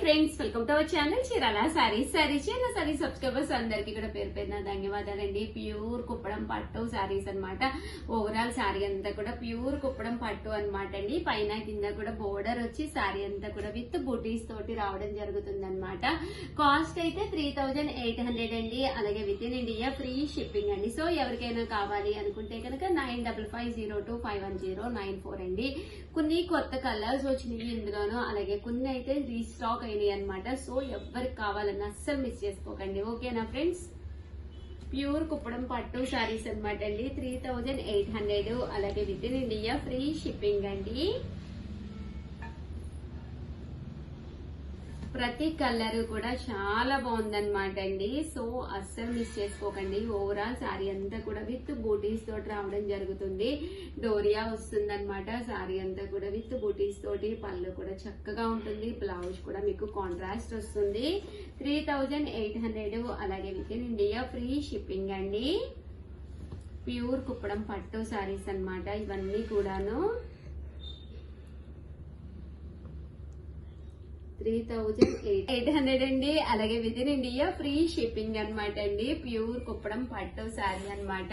Friends, welcome to our channel Chirala saris. Chirala saris subscribers అందరికి కూడా పేరు పేరున ధన్యవాదాలండి. ప్యూర్ కుప్పడం పట్టు సారీస్ అన్నమాట. ఓవరాల్ సారీ అంతా కూడా ప్యూర్ కుప్పడం పట్టు అన్నమాట అండి. పైన కింద కూడా బోర్డర్ వచ్చి సారీ అంతా కూడా విత్ బూటీస్ తోటి రావడం జరుగుతుంది అనమాట. కాస్ట్ అయితే 3800 అండి. అలాగే with in India free shipping అండి. సో ఎవరికైనా కావాలి అనుకుంటే కనుక 9550210994 అండి. కొన్ని కొత్త కలర్స్ వచ్చినాయి ఇందులోనూ, అలాగే కొన్ని అయితే రీస్టాక్ అయినాయి అనమాట. సో ఎవరికి కావాలన్నా అస్సలు మిస్ చేసుకోకండి, ఓకేనా ఫ్రెండ్స్. ప్యూర్ కుప్పడం పట్టు సారీస్ అనమాట అండి. 3800, అలాగే with in India free shipping అండి. ప్రతి కలర్ కూడా చాలా బాగుందన్నమాట అండి. సో అస్సలు మిస్ చేసుకోకండి. ఓవరాల్ సారీ అంతా కూడా విత్ బూటీస్ తోటి రావడం జరుగుతుంది. డోరియా వస్తుంది అనమాట. సారీ అంతా కూడా విత్ బూటీస్ తోటి, పళ్ళు కూడా చక్కగా ఉంటుంది. బ్లౌజ్ కూడా మీకు కాంట్రాస్ట్ వస్తుంది. 3800, అలాగే with in India free shipping అండి. ప్యూర్ కుప్పడం పట్టు సారీస్ అన్నమాట ఇవన్నీ కూడాను. 3800 అండి. అలాగే with in India free shipping అనమాట అండి. ప్యూర్ కుప్పడం పట్టు శారీ అనమాట.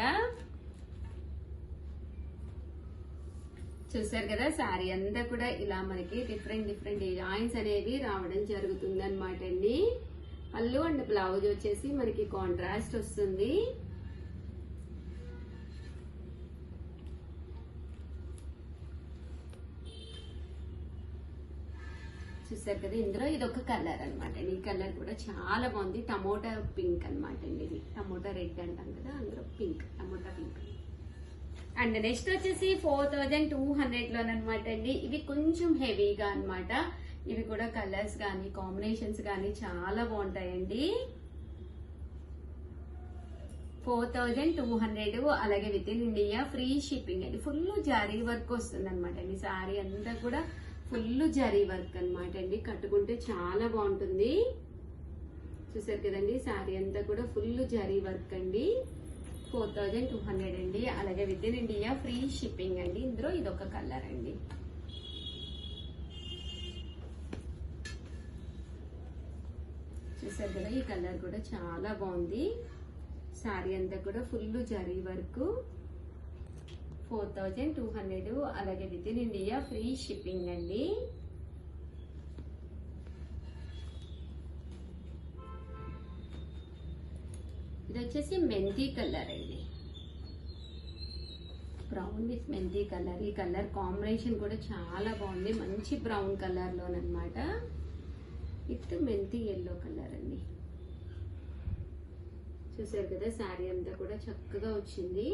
చూసారు కదా, శారీ అంతా కూడా ఇలా మనకి డిఫరెంట్ డిజైన్స్ అనేవి రావడం జరుగుతుంది అనమాట అండి. పళ్ళు అండ్ బ్లౌజ్ వచ్చేసి మనకి కాంట్రాస్ట్ వస్తుంది. చూసారు కదా, ఇందులో ఇది ఒక కలర్ అనమాట. ఈ కలర్ కూడా చాలా బాగుంది. టమోటా పింక్ అనమాట అండి. ఇది టమోటా రెడ్ అంటాం కదా, అందులో pink, tomato pink. And next వచ్చేసి 4200 లోనమాట అండి. ఇవి కొంచెం హెవీగా అనమాట. ఇవి కూడా కలర్స్ కానీ కాంబినేషన్స్ కానీ చాలా బాగుంటాయండి. 4200, అలాగే with in India free shipping అండి. ఫుల్ జరీ వర్క్ వస్తుంది అనమాట అండి. సారీ అంతా కూడా ఫుల్ జరీ వర్క్ అనమాట అండి. కట్టుకుంటే చాలా బాగుంటుంది. చూసారు కదండి, శారీ అంతా కూడా ఫుల్ జరీ వర్క్ అండి. 4200 అండి. అలాగే with in India free shipping అండి. ఇందులో ఇదొక కలర్ అండి. చూసారు కదా, ఈ కలర్ కూడా చాలా బాగుంది. శారీ అంతా కూడా ఫుల్ జరీ వర్క్. 4200, అలాగే with in India free shipping అండి. ఇది వచ్చేసి మెంతి కలర్ అండి. బ్రౌన్ విత్ మెంతి కలర్. ఈ కలర్ కాంబినేషన్ కూడా చాలా బాగుంది. మంచి బ్రౌన్ కలర్ లోనమాట, విత్ మెంతి ఎల్లో కలర్ అండి. చూసారు కదా, శారీ అంతా కూడా చక్కగా వచ్చింది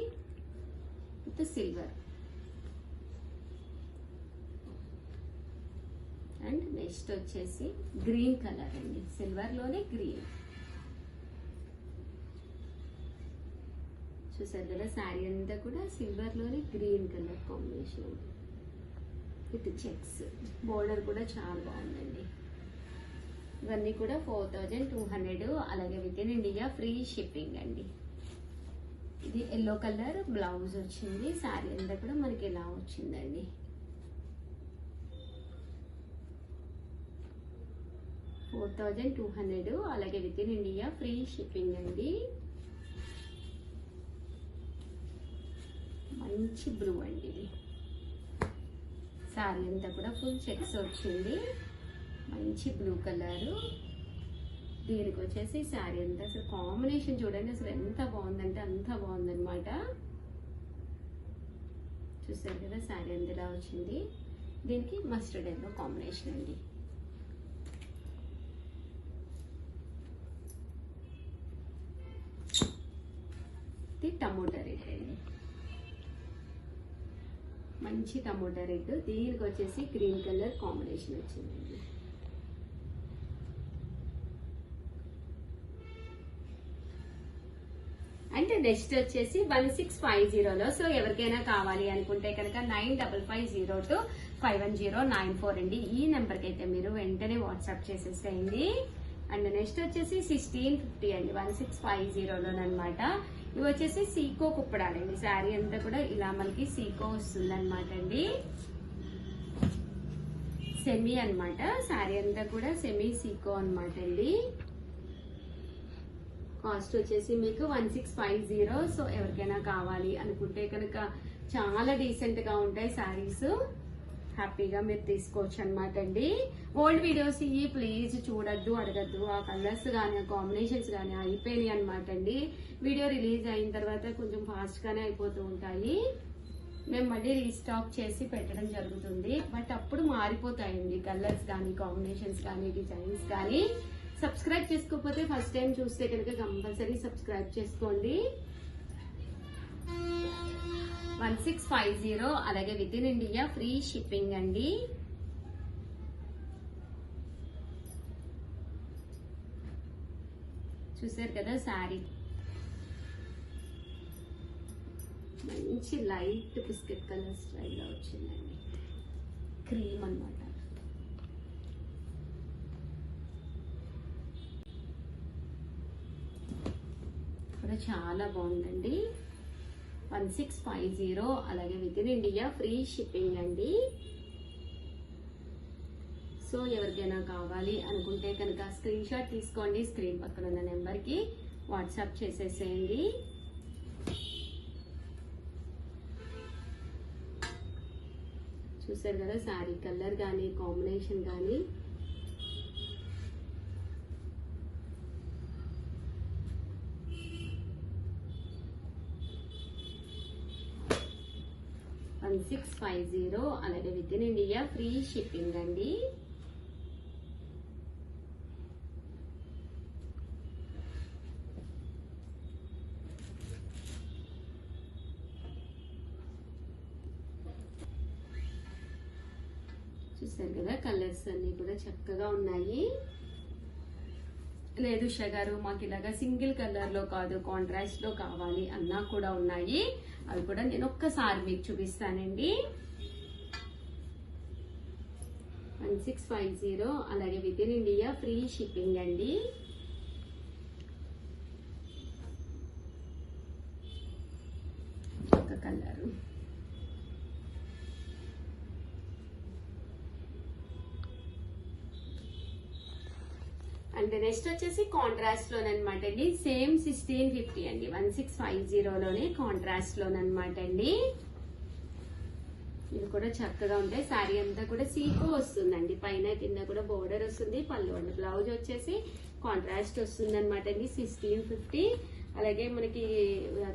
విత్ సిల్వర్. అండ్ నెక్స్ట్ వచ్చేసి గ్రీన్ కలర్ అండి. సిల్వర్ లోనే గ్రీన్. చూసారు కదా, శారీ అంతా కూడా సిల్వర్ లోనే green colour combination with checks. Border కూడా చాలా బాగుందండి. ఇవన్నీ కూడా 4200, అలాగే with in India free shipping అండి. ఇది ఎల్లో కలర్ బ్లౌజ్ వచ్చింది. శారీ అంతా కూడా మనకి ఇలా వచ్చిందండి. $4200, అలాగే with in India free shipping అండి. మంచి బ్లూ అండి. ఇది శారీ అంతా కూడా ఫుల్ చెక్స్ వచ్చింది. మంచి బ్లూ కలరు. దీనికి వచ్చేసి శారీ అంతా అసలు కాంబినేషన్ చూడండి, అసలు ఎంత బాగుందంటే అంత బాగుందన్నమాట. చూసారు కదా, శారీ అంత ఇలా వచ్చింది. దీనికి మస్టర్డ్ ఎల్లో కాంబినేషన్ అండి. ఇది టమోటా రెడ్ అండి. మంచి టమోటా రెడ్. దీనికి వచ్చేసి గ్రీన్ కలర్ కాంబినేషన్ వచ్చిందండి. అంటే నెక్స్ట్ వచ్చేసి 1650లో. సో ఎవరికైనా కావాలి అనుకుంటే కనుక 9550210994 అండి. ఈ నెంబర్కి అయితే మీరు వెంటనే వాట్సాప్ చేసేసేయండి. అండ్ నెక్స్ట్ వచ్చేసి 1650 అండి. 1650లోనమాట. ఇవి వచ్చేసి సీకో కుప్పడాలండి. శారీ అంతా కూడా ఇలా మనకి సీకో వస్తుంది అనమాట అండి. సెమీ అన్నమాట. శారీ అంతా కూడా సెమీ సీకో అన్నమాట అండి. కాస్ట్ వచ్చేసి మీకు 1650. సో ఎవరికైనా కావాలి అనుకుంటే కనుక చాలా డీసెంట్ గా ఉంటాయి శారీస్, హ్యాపీగా మీరు తీసుకోవచ్చు అనమాట అండి. ఓల్డ్ వీడియోస్ ఇవి ప్లీజ్ చూడొద్దు, అడగద్దు. ఆ కలర్స్ కానీ ఆ కాంబినేషన్స్ కానీ అయిపోయినాయి అనమాట అండి. వీడియో రిలీజ్ అయిన తర్వాత కొంచెం ఫాస్ట్ గానే అయిపోతూ ఉంటాయి. మేము మళ్ళీ రీస్టాక్ చేసి పెట్టడం జరుగుతుంది. బట్ అప్పుడు మారిపోతాయండి కలర్స్ కానీ కాంబినేషన్స్ కానీ డిజైన్స్ కానీ. సబ్స్క్రైబ్ చేసుకోకపోతే ఫస్ట్ టైం చూస్తే కనుక కంపల్సరీ సబ్స్క్రైబ్ చేసుకోండి. 1650. అలాగే with in India free shipping అండి. చూసారు కదా శారీ మంచి లైట్ బిస్కెట్ కలర్ స్టైల్లో వచ్చిందండి. క్రీమ్ అన్నమాట. కూడా చాలా బాగుందండి. 1650. అలాగే with in India free shipping అండి. సో ఎవరికైనా కావాలి అనుకుంటే కనుక స్క్రీన్ షాట్ తీసుకోండి. స్క్రీన్ పక్కన ఉన్న నెంబర్కి వాట్సాప్ చేసేసేయండి. చూసారు కదా శారీ కలర్ కానీ కాంబినేషన్ కానీ $1650. అలాగే with in India free shipping అండి. చూసారు కదా కలర్స్ అన్ని కూడా చక్కగా ఉన్నాయి. లేదు ఉషా గారు మాకు ఇలాగా సింగిల్ కలర్ లో కాదు కాంట్రాస్ట్ లో కావాలి అన్నా కూడా ఉన్నాయి. అవి కూడా నేను ఒక్కసారి మీకు చూపిస్తానండి. 1650. అలాగే with in India free shipping అండి. ఒక కలర్ అంటే నెక్స్ట్ వచ్చేసి కాంట్రాస్ట్ లోనమాట అండి. సేమ్ 1650 అండి. 1650లోనే కాంట్రాస్ట్ లోనమాట అండి. ఇది కూడా చక్కగా ఉంటాయి. శారీ అంతా కూడా సీకో వస్తుందండి. పైన కింద కూడా బోర్డర్ వస్తుంది. పళ్ళు అండి. బ్లౌజ్ వచ్చేసి కాంట్రాస్ట్ వస్తుంది అనమాట అండి. 1650. అలాగే మనకి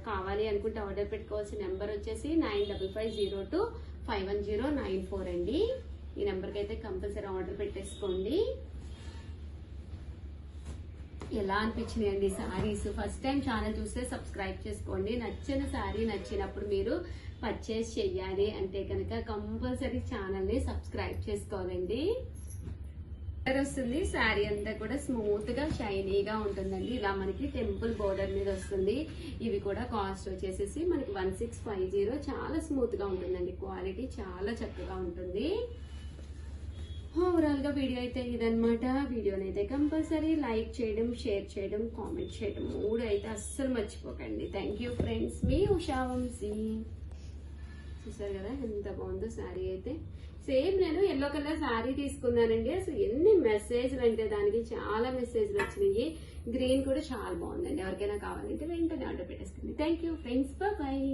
కావాలి అనుకుంటే ఆర్డర్ పెట్టుకోవాల్సిన నెంబర్ వచ్చేసి 9550251094 అండి. ఈ నెంబర్కి అయితే కంపల్సరీ ఆర్డర్ పెట్టేసుకోండి. ఎలా అనిపించినాయి అండి శారీస్? ఫస్ట్ టైం ఛానల్ చూస్తే సబ్స్క్రైబ్ చేసుకోండి. నచ్చిన శారీ నచ్చినప్పుడు మీరు పర్చేస్ చెయ్యాలి అంటే కనుక కంపల్సరీ ఛానల్ ని సబ్స్క్రైబ్ చేసుకోవాలండి. వస్తుంది శారీ అంతా కూడా స్మూత్ గా షైనీగా ఉంటుందండి. ఇలా మనకి టెంపుల్ బోర్డర్ మీద వస్తుంది. ఇవి కూడా కాస్ట్ వచ్చేసేసి మనకి 1650. చాలా స్మూత్ గా ఉంటుందండి. క్వాలిటీ చాలా చక్కగా ఉంటుంది. ఓవరాల్ గా వీడియో అయితే ఇదనమాట. వీడియోని అయితే కంపల్సరీ లైక్ చేయడం, షేర్ చేయడం, కామెంట్ చేయడం 3 అయితే అస్సలు మర్చిపోకండి. Thank you friends. మీ ఉషా వంశీ. చూసారు కదా ఎంత బాగుందో శారీ అయితే. సేమ్ నేను ఎల్లో కలర్ శారీ తీసుకున్నానండి. అసలు ఎన్ని మెసేజ్లు అంటే దానికి చాలా మెసేజ్లు వచ్చినాయి. గ్రీన్ కూడా చాలా బాగుందండి. ఎవరికైనా కావాలంటే వెంటనే ఆర్డర్ పెట్టేసుకోండి. Thank you friends. బాయ్.